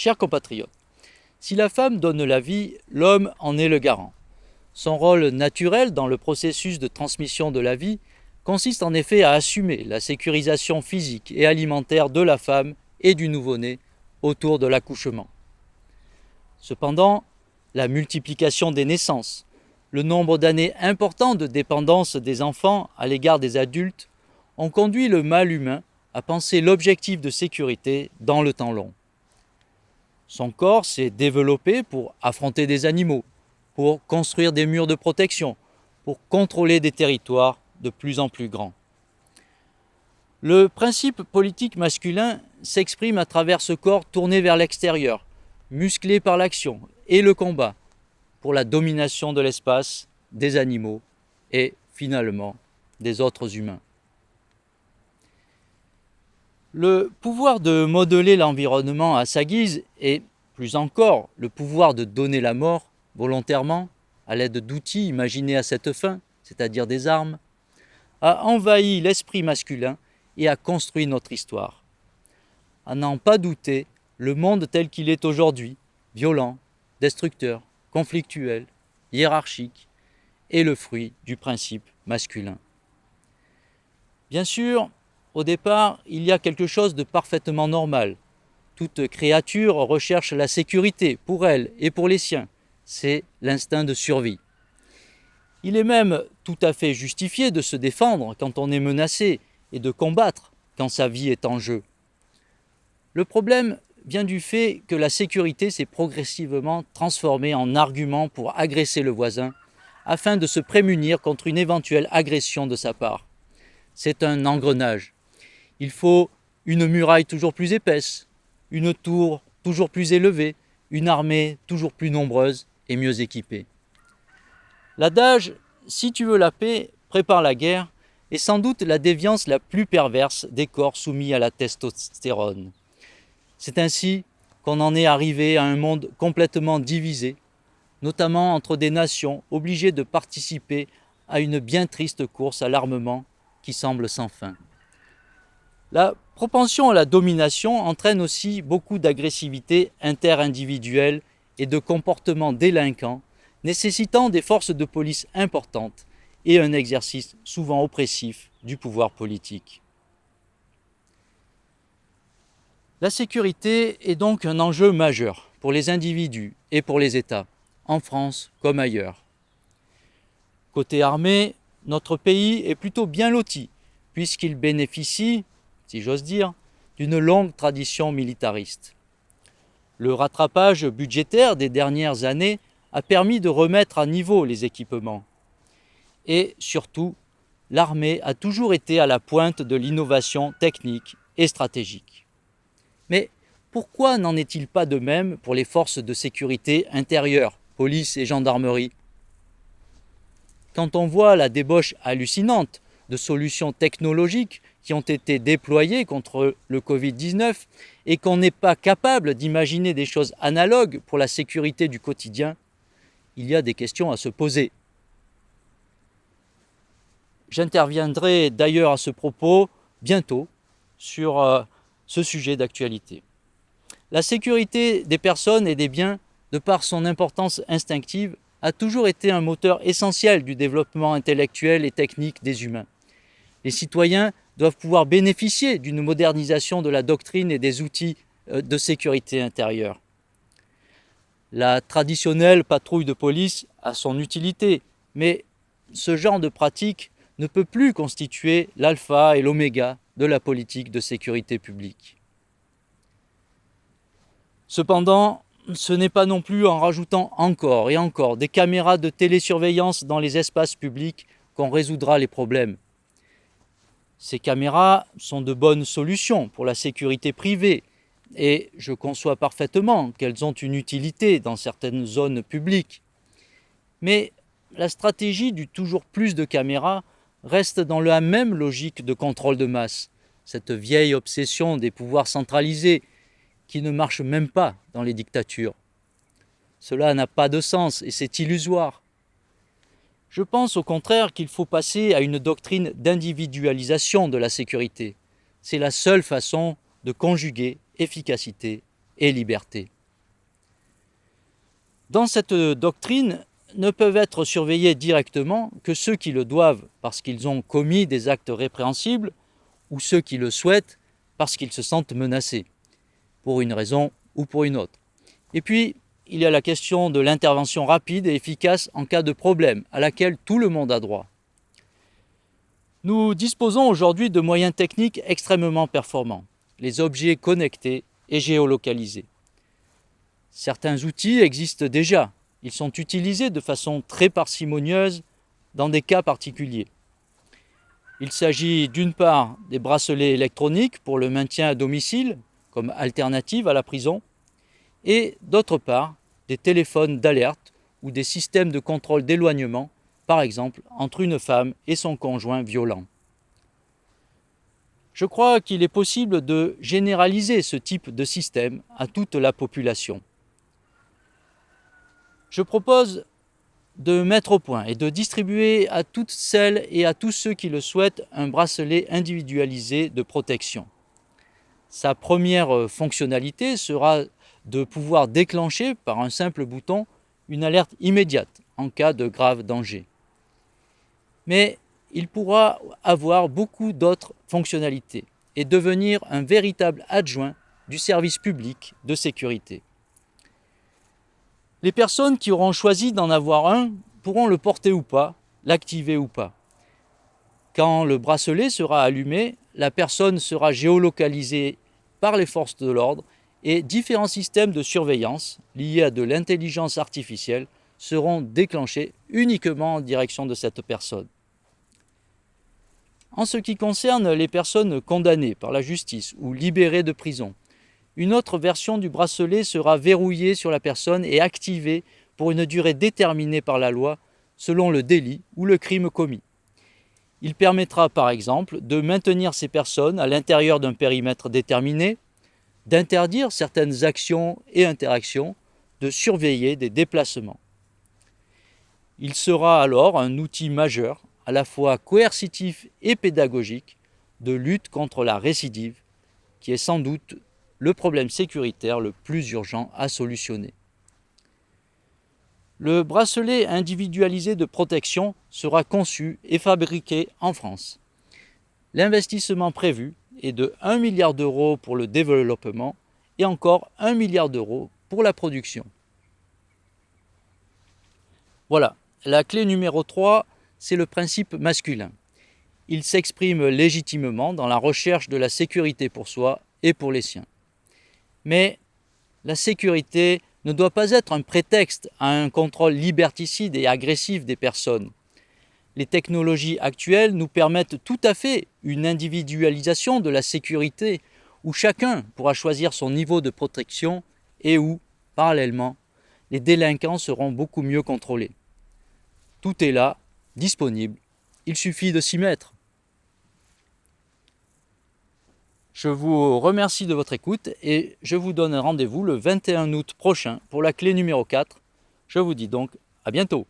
Chers compatriotes, si la femme donne la vie, l'homme en est le garant. Son rôle naturel dans le processus de transmission de la vie consiste en effet à assumer la sécurisation physique et alimentaire de la femme et du nouveau-né autour de l'accouchement. Cependant, la multiplication des naissances, le nombre d'années important de dépendance des enfants à l'égard des adultes ont conduit le mâle humain à penser l'objectif de sécurité dans le temps long. Son corps s'est développé pour affronter des animaux, pour construire des murs de protection, pour contrôler des territoires de plus en plus grands. Le principe politique masculin s'exprime à travers ce corps tourné vers l'extérieur, musclé par l'action et le combat pour la domination de l'espace, des animaux et finalement des autres humains. Le pouvoir de modeler l'environnement à sa guise et, plus encore, le pouvoir de donner la mort volontairement à l'aide d'outils imaginés à cette fin, c'est-à-dire des armes, a envahi l'esprit masculin et a construit notre histoire. À n'en pas douter, le monde tel qu'il est aujourd'hui, violent, destructeur, conflictuel, hiérarchique, est le fruit du principe masculin. Bien sûr, au départ, il y a quelque chose de parfaitement normal. Toute créature recherche la sécurité pour elle et pour les siens. C'est l'instinct de survie. Il est même tout à fait justifié de se défendre quand on est menacé et de combattre quand sa vie est en jeu. Le problème vient du fait que la sécurité s'est progressivement transformée en argument pour agresser le voisin afin de se prémunir contre une éventuelle agression de sa part. C'est un engrenage. Il faut une muraille toujours plus épaisse, une tour toujours plus élevée, une armée toujours plus nombreuse et mieux équipée. L'adage « si tu veux la paix, prépare la guerre » est sans doute la déviance la plus perverse des corps soumis à la testostérone. C'est ainsi qu'on en est arrivé à un monde complètement divisé, notamment entre des nations obligées de participer à une bien triste course à l'armement qui semble sans fin. La propension à la domination entraîne aussi beaucoup d'agressivité interindividuelle et de comportements délinquants, nécessitant des forces de police importantes et un exercice souvent oppressif du pouvoir politique. La sécurité est donc un enjeu majeur pour les individus et pour les États, en France comme ailleurs. Côté armée, notre pays est plutôt bien loti, puisqu'il bénéficie, si j'ose dire, d'une longue tradition militariste. Le rattrapage budgétaire des dernières années a permis de remettre à niveau les équipements. Et surtout, l'armée a toujours été à la pointe de l'innovation technique et stratégique. Mais pourquoi n'en est-il pas de même pour les forces de sécurité intérieure, police et gendarmerie ? Quand on voit la débauche hallucinante de solutions technologiques qui ont été déployées contre le Covid-19 et qu'on n'est pas capable d'imaginer des choses analogues pour la sécurité du quotidien, il y a des questions à se poser. J'interviendrai d'ailleurs à ce propos bientôt sur ce sujet d'actualité. La sécurité des personnes et des biens, de par son importance instinctive, a toujours été un moteur essentiel du développement intellectuel et technique des humains. Les citoyens doivent pouvoir bénéficier d'une modernisation de la doctrine et des outils de sécurité intérieure. La traditionnelle patrouille de police a son utilité, mais ce genre de pratique ne peut plus constituer l'alpha et l'oméga de la politique de sécurité publique. Cependant, ce n'est pas non plus en rajoutant encore et encore des caméras de télésurveillance dans les espaces publics qu'on résoudra les problèmes. Ces caméras sont de bonnes solutions pour la sécurité privée et je conçois parfaitement qu'elles ont une utilité dans certaines zones publiques. Mais la stratégie du toujours plus de caméras reste dans la même logique de contrôle de masse, cette vieille obsession des pouvoirs centralisés qui ne marche même pas dans les dictatures. Cela n'a pas de sens et c'est illusoire. Je pense au contraire qu'il faut passer à une doctrine d'individualisation de la sécurité. C'est la seule façon de conjuguer efficacité et liberté. Dans cette doctrine, ne peuvent être surveillés directement que ceux qui le doivent parce qu'ils ont commis des actes répréhensibles ou ceux qui le souhaitent parce qu'ils se sentent menacés, pour une raison ou pour une autre. Et puis, il y a la question de l'intervention rapide et efficace en cas de problème, à laquelle tout le monde a droit. Nous disposons aujourd'hui de moyens techniques extrêmement performants, les objets connectés et géolocalisés. Certains outils existent déjà. Ils sont utilisés de façon très parcimonieuse dans des cas particuliers. Il s'agit d'une part des bracelets électroniques pour le maintien à domicile, comme alternative à la prison, et d'autre part des téléphones d'alerte ou des systèmes de contrôle d'éloignement, par exemple entre une femme et son conjoint violent. Je crois qu'il est possible de généraliser ce type de système à toute la population. Je propose de mettre au point et de distribuer à toutes celles et à tous ceux qui le souhaitent un bracelet individualisé de protection. Sa première fonctionnalité sera de pouvoir déclencher par un simple bouton une alerte immédiate en cas de grave danger. Mais il pourra avoir beaucoup d'autres fonctionnalités et devenir un véritable adjoint du service public de sécurité. Les personnes qui auront choisi d'en avoir un pourront le porter ou pas, l'activer ou pas. Quand le bracelet sera allumé, la personne sera géolocalisée par les forces de l'ordre et différents systèmes de surveillance liés à de l'intelligence artificielle seront déclenchés uniquement en direction de cette personne. En ce qui concerne les personnes condamnées par la justice ou libérées de prison, une autre version du bracelet sera verrouillée sur la personne et activée pour une durée déterminée par la loi selon le délit ou le crime commis. Il permettra par exemple de maintenir ces personnes à l'intérieur d'un périmètre déterminé, d'interdire certaines actions et interactions, de surveiller des déplacements. Il sera alors un outil majeur, à la fois coercitif et pédagogique, de lutte contre la récidive, qui est sans doute le problème sécuritaire le plus urgent à solutionner. Le bracelet individualisé de protection sera conçu et fabriqué en France. L'investissement prévu est de 1 milliard d'euros pour le développement et encore 1 milliard d'euros pour la production. Voilà, la clé numéro 3, c'est le principe masculin. Il s'exprime légitimement dans la recherche de la sécurité pour soi et pour les siens. Mais la sécurité ne doit pas être un prétexte à un contrôle liberticide et agressif des personnes. Les technologies actuelles nous permettent tout à fait une individualisation de la sécurité où chacun pourra choisir son niveau de protection et où, parallèlement, les délinquants seront beaucoup mieux contrôlés. Tout est là, disponible, il suffit de s'y mettre. Je vous remercie de votre écoute et je vous donne rendez-vous le 21 août prochain pour la clé numéro 4. Je vous dis donc à bientôt.